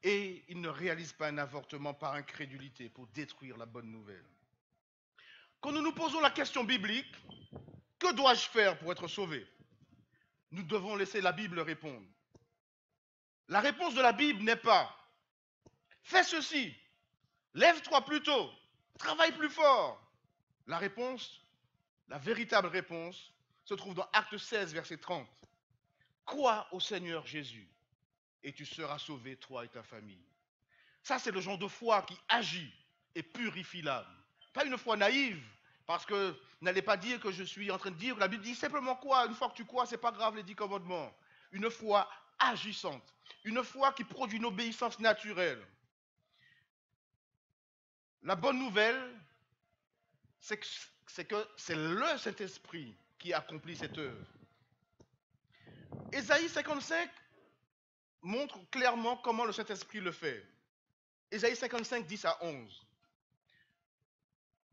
Et il ne réalise pas un avortement par incrédulité pour détruire la bonne nouvelle. Quand nous nous posons la question biblique, que dois-je faire pour être sauvé? Nous devons laisser la Bible répondre. La réponse de la Bible n'est pas « fais ceci, lève-toi plus tôt, travaille plus fort ». La réponse, la véritable réponse, se trouve dans Acte 16, verset 30. « Crois au Seigneur Jésus et tu seras sauvé, toi et ta famille. » Ça, c'est le genre de foi qui agit et purifie l'âme. Pas une foi naïve, parce que n'allez pas dire que je suis en train de dire, la Bible dit simplement quoi, une fois que tu crois, c'est pas grave les 10 commandements. Une foi agissante, une foi qui produit une obéissance naturelle. La bonne nouvelle, c'est que c'est le Saint-Esprit qui accomplit cette œuvre. Ésaïe 55 montre clairement comment le Saint-Esprit le fait. Ésaïe 55, 10 à 11.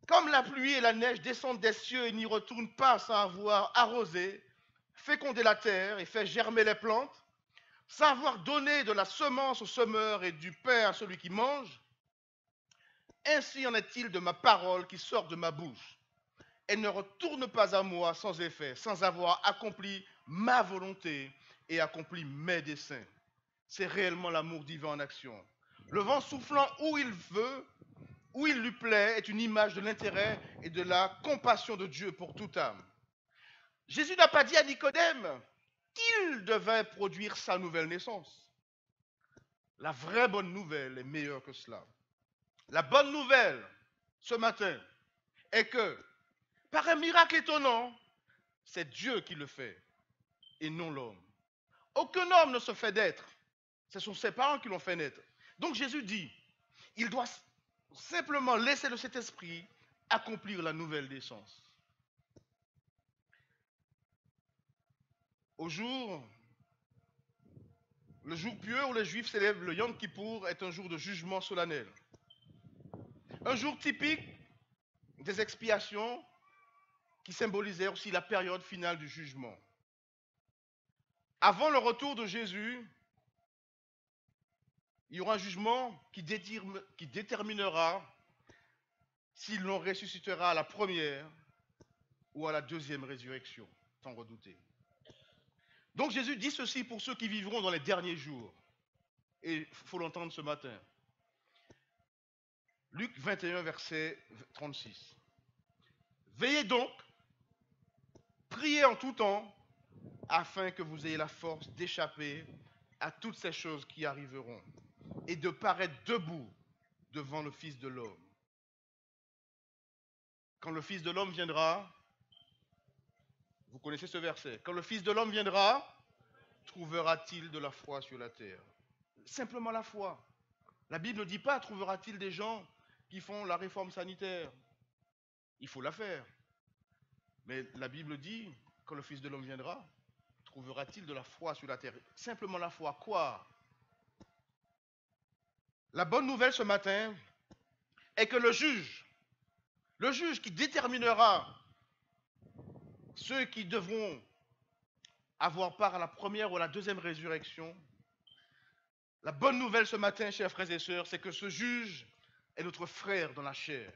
Comme la pluie et la neige descendent des cieux et n'y retournent pas sans avoir arrosé, fécondé la terre et fait germer les plantes, sans avoir donné de la semence au semeur et du pain à celui qui mange, ainsi en est-il de ma parole qui sort de ma bouche. Elle ne retourne pas à moi sans effet, sans avoir accompli ma volonté et accomplit mes desseins. C'est réellement l'amour divin en action. Le vent soufflant où il veut, où il lui plaît, est une image de l'intérêt et de la compassion de Dieu pour toute âme. Jésus n'a pas dit à Nicodème qu'il devait produire sa nouvelle naissance. La vraie bonne nouvelle est meilleure que cela. La bonne nouvelle, ce matin, est que, par un miracle étonnant, c'est Dieu qui le fait et non l'homme. Aucun homme ne se fait naître. Ce sont ses parents qui l'ont fait naître. Donc Jésus dit, il doit simplement laisser le Saint-Esprit accomplir la nouvelle naissance. Le jour pieux où les Juifs célèbrent le Yom Kippour est un jour de jugement solennel. Un jour typique des expiations qui symbolisait aussi la période finale du jugement. Avant le retour de Jésus, il y aura un jugement qui déterminera si l'on ressuscitera à la première ou à la deuxième résurrection, sans redouter. Donc Jésus dit ceci pour ceux qui vivront dans les derniers jours. Et il faut l'entendre ce matin. Luc 21, verset 36. Veillez donc, priez en tout temps, afin que vous ayez la force d'échapper à toutes ces choses qui arriveront et de paraître debout devant le Fils de l'homme. Quand le Fils de l'homme viendra, vous connaissez ce verset, quand le Fils de l'homme viendra, trouvera-t-il de la foi sur la terre? Simplement la foi. La Bible ne dit pas, trouvera-t-il des gens qui font la réforme sanitaire? Il faut la faire. Mais la Bible dit, quand le Fils de l'homme viendra, trouvera-t-il de la foi sur la terre? Simplement la foi. Quoi? La bonne nouvelle ce matin est que le juge qui déterminera ceux qui devront avoir part à la première ou à la deuxième résurrection, la bonne nouvelle ce matin, chers frères et sœurs, c'est que ce juge est notre frère dans la chair.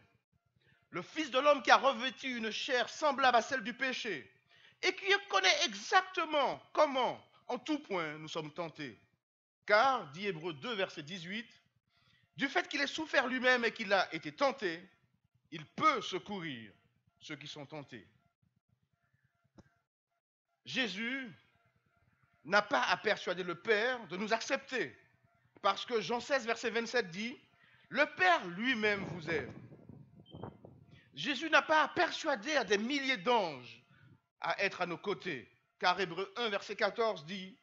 Le Fils de l'homme qui a revêtu une chair semblable à celle du péché et qui connaît exactement comment, en tout point, nous sommes tentés. Car, dit Hébreux 2, verset 18, du fait qu'il ait souffert lui-même et qu'il a été tenté, il peut secourir ceux qui sont tentés. Jésus n'a pas à persuader le Père de nous accepter. Parce que Jean 16, verset 27 dit, le Père lui-même vous aime. Jésus n'a pas à persuader à des milliers d'anges à être à nos côtés. Car Hébreux 1, verset 14 dit,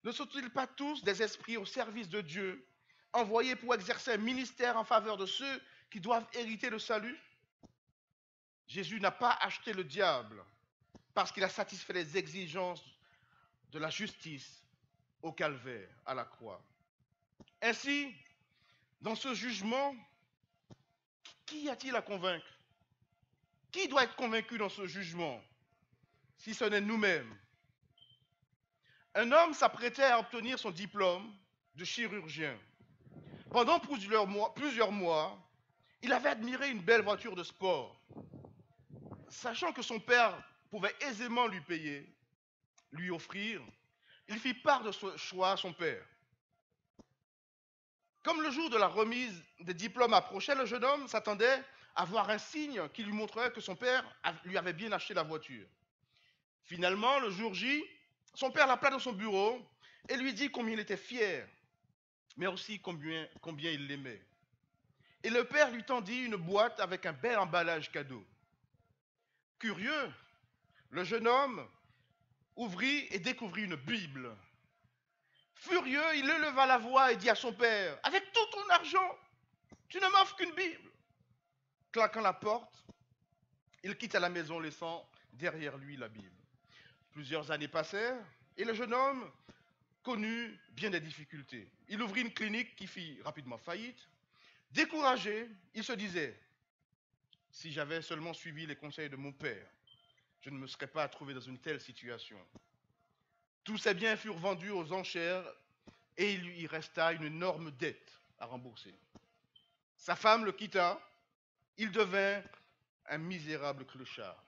ne sont-ils pas tous des esprits au service de Dieu, envoyés pour exercer un ministère en faveur de ceux qui doivent hériter le salut? Jésus n'a pas acheté le diable parce qu'il a satisfait les exigences de la justice au calvaire, à la croix. Ainsi, dans ce jugement, qui a-t-il à convaincre? Qui doit être convaincu dans ce jugement, si ce n'est nous-mêmes? Un homme s'apprêtait à obtenir son diplôme de chirurgien. Pendant plusieurs mois, il avait admiré une belle voiture de sport. Sachant que son père pouvait aisément lui offrir, il fit part de ce choix à son père. Comme le jour de la remise des diplômes approchait, le jeune homme s'attendait à voir un signe qui lui montrerait que son père lui avait bien acheté la voiture. Finalement, le jour J, son père l'appela dans son bureau et lui dit combien il était fier, mais aussi combien il l'aimait. Et le père lui tendit une boîte avec un bel emballage cadeau. Curieux, le jeune homme ouvrit et découvrit une Bible. Furieux, il éleva la voix et dit à son père, « Avec tout ton argent, tu ne m'offres qu'une Bible. » Claquant la porte, il quitta la maison laissant derrière lui la Bible. Plusieurs années passèrent et le jeune homme connut bien des difficultés. Il ouvrit une clinique qui fit rapidement faillite. Découragé, il se disait, « Si j'avais seulement suivi les conseils de mon père, je ne me serais pas trouvé dans une telle situation. » Tous ses biens furent vendus aux enchères et il lui resta une énorme dette à rembourser. Sa femme le quitta, il devint un misérable clochard.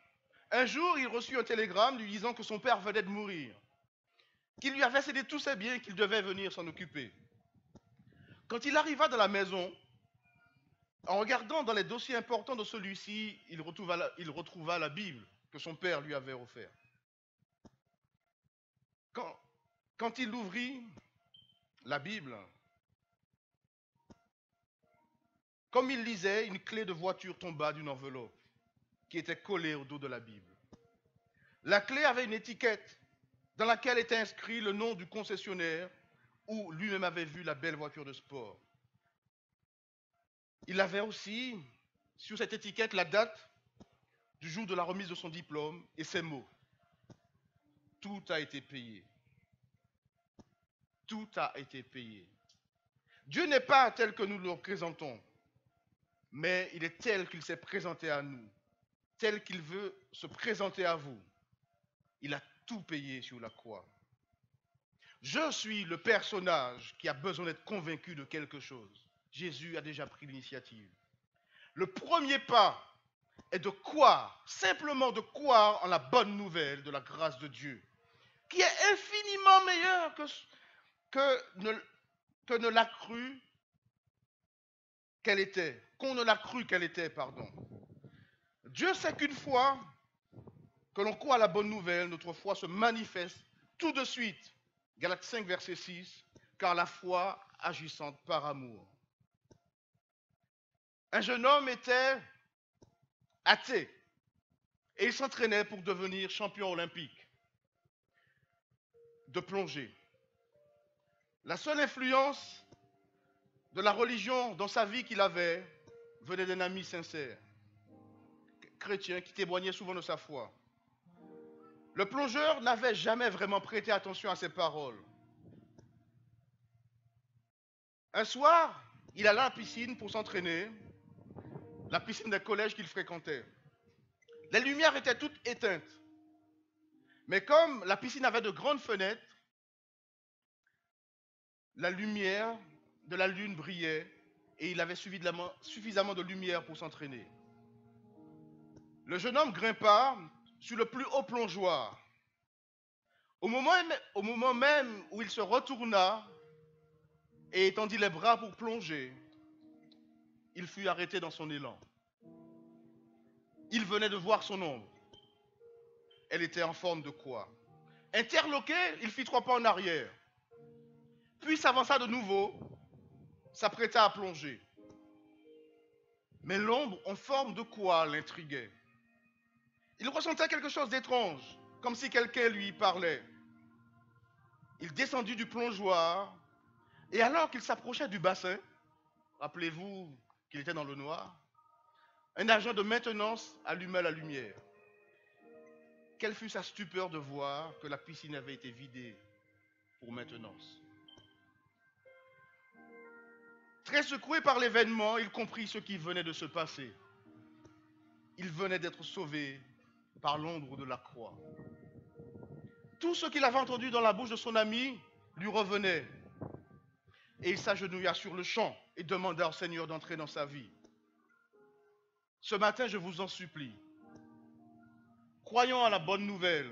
Un jour, il reçut un télégramme lui disant que son père venait de mourir, qu'il lui avait cédé tous ses biens et qu'il devait venir s'en occuper. Quand il arriva dans la maison, en regardant dans les dossiers importants de celui-ci, il retrouva la Bible que son père lui avait offerte. Quand il ouvrit la Bible, comme il lisait, une clé de voiture tomba d'une enveloppe qui était collée au dos de la Bible. La clé avait une étiquette dans laquelle était inscrit le nom du concessionnaire où lui-même avait vu la belle voiture de sport. Il avait aussi, sur cette étiquette, la date du jour de la remise de son diplôme et ces mots. Tout a été payé. Tout a été payé. Dieu n'est pas tel que nous le représentons, mais il est tel qu'il s'est présenté à nous, tel qu'il veut se présenter à vous. Il a tout payé sur la croix. Je suis le personnage qui a besoin d'être convaincu de quelque chose. Jésus a déjà pris l'initiative. Le premier pas est de croire, simplement de croire en la bonne nouvelle de la grâce de Dieu, qui est infiniment meilleure qu'on ne l'a cru qu'elle était, pardon. Dieu sait qu'une fois que l'on croit à la bonne nouvelle, notre foi se manifeste tout de suite. Galates 5, verset 6, car la foi agissante par amour. Un jeune homme était athée et il s'entraînait pour devenir champion olympique de plongée. La seule influence de la religion dans sa vie qu'il avait venait d'un ami sincère, chrétien, qui témoignait souvent de sa foi. Le plongeur n'avait jamais vraiment prêté attention à ses paroles. Un soir, il alla à la piscine pour s'entraîner, la piscine d'un collège qu'il fréquentait. Les lumières étaient toutes éteintes. Mais comme la piscine avait de grandes fenêtres, la lumière de la lune brillait et il avait suffisamment de lumière pour s'entraîner. Le jeune homme grimpa sur le plus haut plongeoir. Au moment même où il se retourna et étendit les bras pour plonger, il fut arrêté dans son élan. Il venait de voir son ombre. Elle était en forme de croix. Interloqué, il fit 3 pas en arrière. Puis s'avança de nouveau, s'apprêta à plonger. Mais l'ombre en forme de croix l'intriguait. Il ressentait quelque chose d'étrange, comme si quelqu'un lui parlait. Il descendit du plongeoir, et alors qu'il s'approchait du bassin, rappelez-vous qu'il était dans le noir, un agent de maintenance alluma la lumière. Quelle fut sa stupeur de voir que la piscine avait été vidée pour maintenance. Très secoué par l'événement, il comprit ce qui venait de se passer. Il venait d'être sauvé par l'ombre de la croix. Tout ce qu'il avait entendu dans la bouche de son ami lui revenait. Et il s'agenouilla sur le champ et demanda au Seigneur d'entrer dans sa vie. Ce matin, je vous en supplie, croyons à la bonne nouvelle.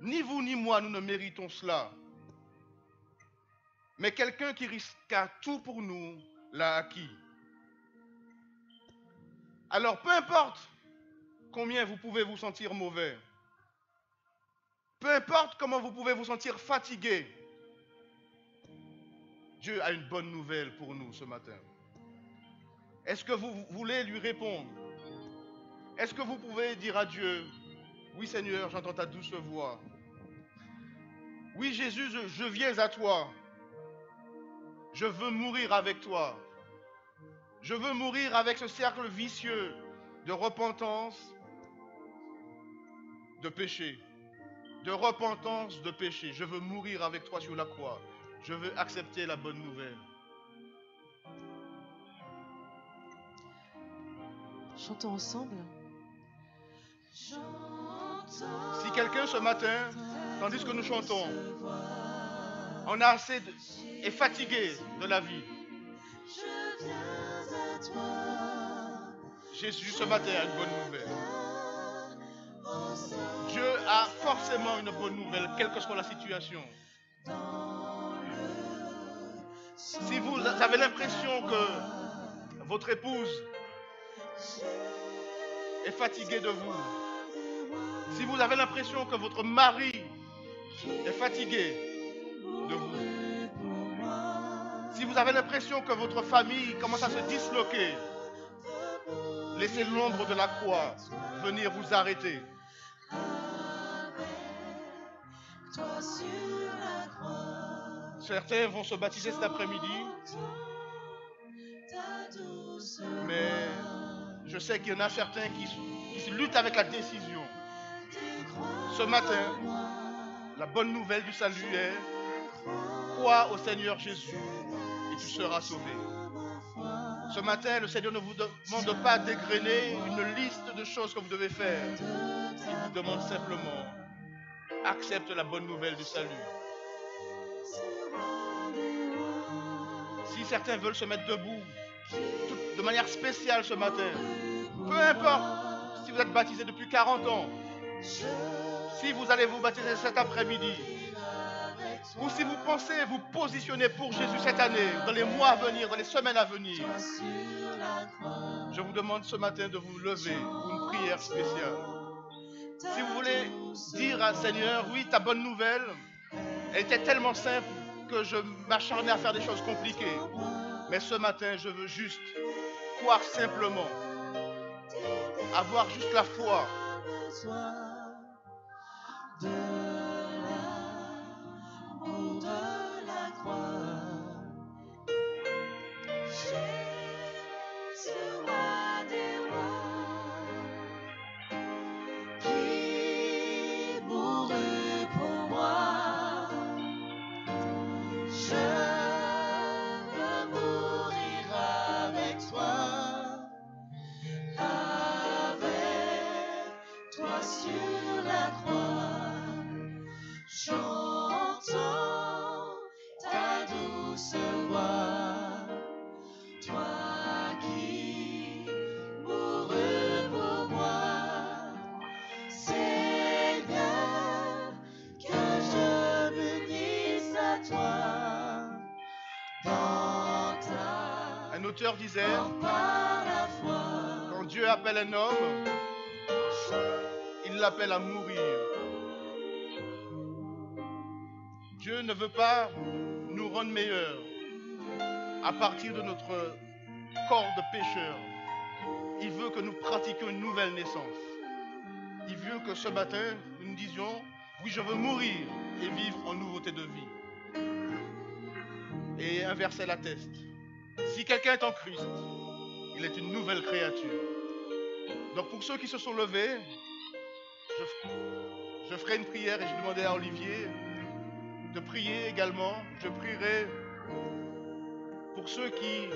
Ni vous ni moi, nous ne méritons cela. Mais quelqu'un qui risqua tout pour nous l'a acquis. Alors, peu importe combien vous pouvez vous sentir mauvais, peu importe comment vous pouvez vous sentir fatigué, Dieu a une bonne nouvelle pour nous ce matin. Est-ce que vous voulez lui répondre? Est-ce que vous pouvez dire à Dieu, oui Seigneur, j'entends ta douce voix. Oui Jésus, je viens à toi. Je veux mourir avec toi. Je veux mourir avec ce cercle vicieux de repentance, de péché. De repentance, de péché. Je veux mourir avec toi sur la croix. Je veux accepter la bonne nouvelle. Chantons ensemble. Si quelqu'un ce matin, tandis que nous chantons, on a assez est fatigué de la vie, Je viens à toi. Jésus ce matin a une bonne nouvelle. Dieu a forcément une bonne nouvelle, quelle que soit la situation. Si vous avez l'impression que votre épouse est fatiguée de vous, si vous avez l'impression que votre mari est fatigué de vous, si vous avez l'impression que votre famille commence à se disloquer, laissez l'ombre de la croix venir vous arrêter. Certains vont se baptiser cet après-midi, mais je sais qu'il y en a certains qui luttent avec la décision. Ce matin, la bonne nouvelle du salut est: crois au Seigneur Jésus et tu seras sauvé. Ce matin, le Seigneur ne vous demande pas d'égrener une liste de choses que vous devez faire. Il vous demande simplement: accepte la bonne nouvelle du salut. Si certains veulent se mettre debout de manière spéciale ce matin, peu importe si vous êtes baptisé depuis 40 ans, si vous allez vous baptiser cet après-midi, ou si vous pensez vous positionner pour Jésus cette année, dans les mois à venir, dans les semaines à venir, je vous demande ce matin de vous lever pour une prière spéciale. Si vous voulez dire à Seigneur: oui, ta bonne nouvelle, elle était tellement simple que je m'acharnais à faire des choses compliquées. Mais ce matin, je veux juste croire simplement, avoir juste la foi. Un auteur disait: quand Dieu appelle un homme, il l'appelle à mourir. Dieu ne veut pas nous rendre meilleurs à partir de notre corps de pécheur. Il veut que nous pratiquions une nouvelle naissance. Il veut que ce matin, nous disions: oui, je veux mourir et vivre en nouveauté de vie. Et un verset l'atteste: si quelqu'un est en Christ, il est une nouvelle créature. Donc pour ceux qui se sont levés, je ferai une prière et je demandais à Olivier de prier également. Je prierai pour ceux qui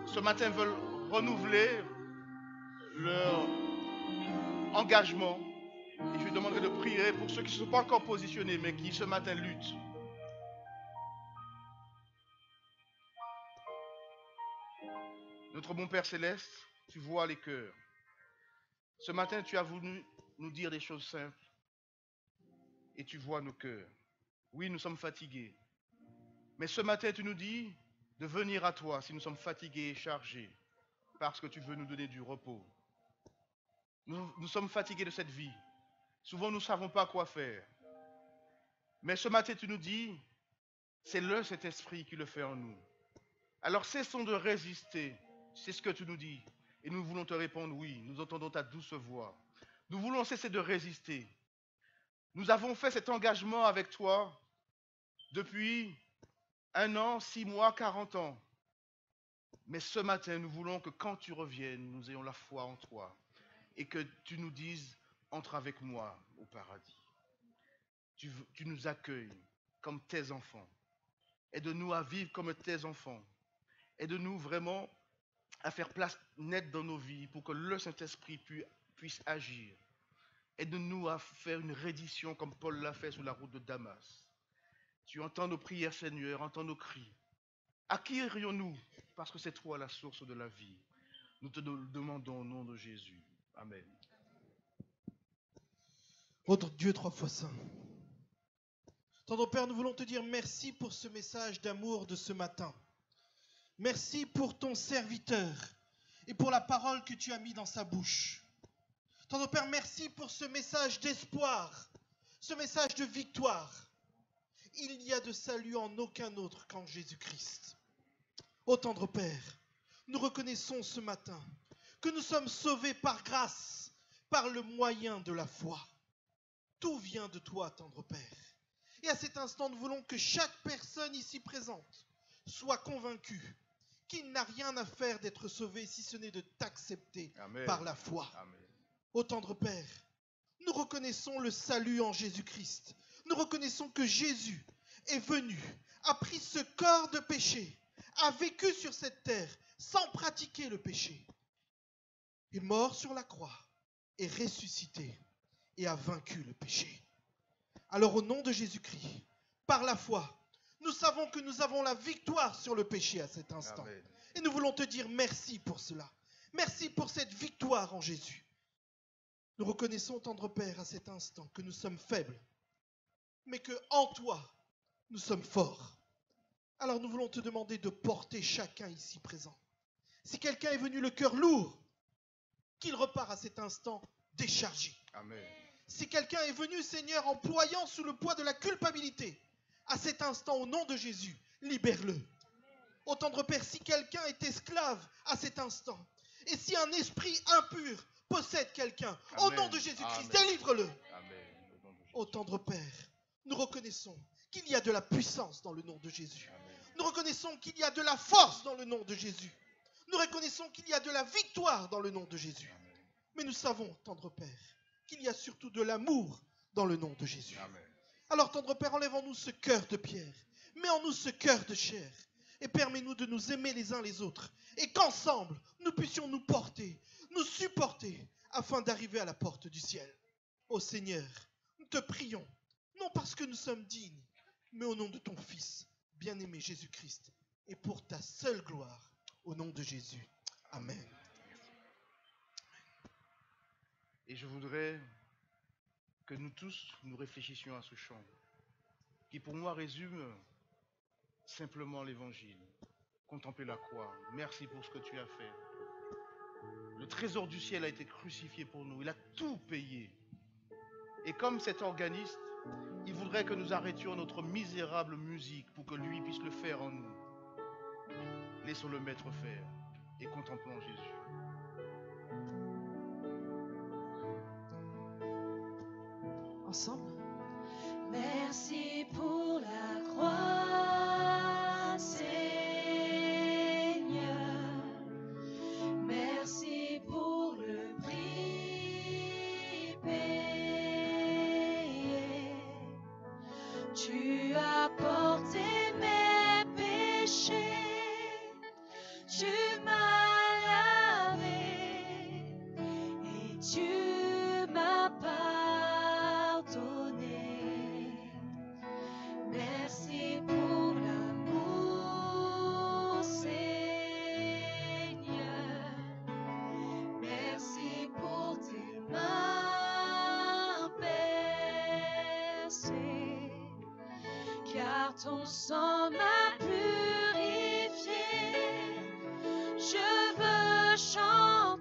ce matin veulent renouveler leur engagement. Et je lui demanderai de prier pour ceux qui ne sont pas encore positionnés mais qui ce matin luttent. Notre bon Père Céleste, tu vois les cœurs. Ce matin, tu as voulu nous dire des choses simples et tu vois nos cœurs. Oui, nous sommes fatigués. Mais ce matin, tu nous dis de venir à toi si nous sommes fatigués et chargés, parce que tu veux nous donner du repos. Nous sommes fatigués de cette vie. Souvent, nous ne savons pas quoi faire. Mais ce matin, tu nous dis, c'est le Saint-Esprit qui le fait en nous. Alors cessons de résister. C'est ce que tu nous dis. Et nous voulons te répondre oui. Nous entendons ta douce voix. Nous voulons cesser de résister. Nous avons fait cet engagement avec toi depuis 1 an, 6 mois, 40 ans. Mais ce matin, nous voulons que quand tu reviennes, nous ayons la foi en toi. Et que tu nous dises, entre avec moi au paradis. Tu nous accueilles comme tes enfants. Aide-nous à vivre comme tes enfants. Aide-nous vraiment à faire place nette dans nos vies pour que le Saint-Esprit puisse agir. Aide-nous à faire une reddition comme Paul l'a fait sur la route de Damas. Tu entends nos prières, Seigneur, entends nos cris. À qui irions-nous? Parce que c'est toi la source de la vie. Nous te demandons au nom de Jésus. Amen. Notre Dieu trois fois saint. Tendre Père, nous voulons te dire merci pour ce message d'amour de ce matin. Merci pour ton serviteur et pour la parole que tu as mis dans sa bouche. Tendre Père, merci pour ce message d'espoir, ce message de victoire. Il n'y a de salut en aucun autre qu'en Jésus-Christ. Ô tendre Père, nous reconnaissons ce matin que nous sommes sauvés par grâce, par le moyen de la foi. Tout vient de toi, tendre Père. Et à cet instant, nous voulons que chaque personne ici présente soit convaincue qu'il n'a rien à faire d'être sauvé si ce n'est de t'accepter par la foi. Amen. Ô tendre Père, nous reconnaissons le salut en Jésus-Christ. Nous reconnaissons que Jésus est venu, a pris ce corps de péché, a vécu sur cette terre sans pratiquer le péché. Il est mort sur la croix, est ressuscité et a vaincu le péché. Alors au nom de Jésus-Christ, par la foi, nous savons que nous avons la victoire sur le péché à cet instant. Amen. Et nous voulons te dire merci pour cela. Merci pour cette victoire en Jésus. Nous reconnaissons, tendre Père, à cet instant que nous sommes faibles, mais que en toi, nous sommes forts. Alors nous voulons te demander de porter chacun ici présent. Si quelqu'un est venu le cœur lourd, qu'il repart à cet instant déchargé. Amen. Si quelqu'un est venu, Seigneur, en ployant sous le poids de la culpabilité, à cet instant, au nom de Jésus, libère-le. Ô tendre Père, si quelqu'un est esclave à cet instant, et si un esprit impur possède quelqu'un, au nom de Jésus-Christ, délivre-le. Amen. Au nom de Jésus. Ô tendre Père, nous reconnaissons qu'il y a de la puissance dans le nom de Jésus. Amen. Nous reconnaissons qu'il y a de la force dans le nom de Jésus. Nous reconnaissons qu'il y a de la victoire dans le nom de Jésus. Amen. Mais nous savons, tendre Père, qu'il y a surtout de l'amour dans le nom de Jésus. Amen. Alors, tendre Père, enlève en nous ce cœur de pierre, mets en nous ce cœur de chair, et permets-nous de nous aimer les uns les autres, et qu'ensemble, nous puissions nous porter, nous supporter, afin d'arriver à la porte du ciel. Ô Seigneur, nous te prions, non parce que nous sommes dignes, mais au nom de ton Fils, bien-aimé Jésus-Christ, et pour ta seule gloire, au nom de Jésus. Amen. Et je voudrais que nous tous, nous réfléchissions à ce chant, qui pour moi résume simplement l'évangile. Contempler la croix. Merci pour ce que tu as fait. Le trésor du ciel a été crucifié pour nous. Il a tout payé. Et comme cet organiste, il voudrait que nous arrêtions notre misérable musique pour que lui puisse le faire en nous. Laissons le maître faire et contemplons Jésus. Ensemble. Merci pour la croix, Seigneur. Merci pour le prix payé. Tu as porté mes péchés. Tu m'as lavé et tu m'as pardonné. Merci pour l'amour, Seigneur. Merci pour tes mains percées, car ton sang m'a purifié. Je veux chanter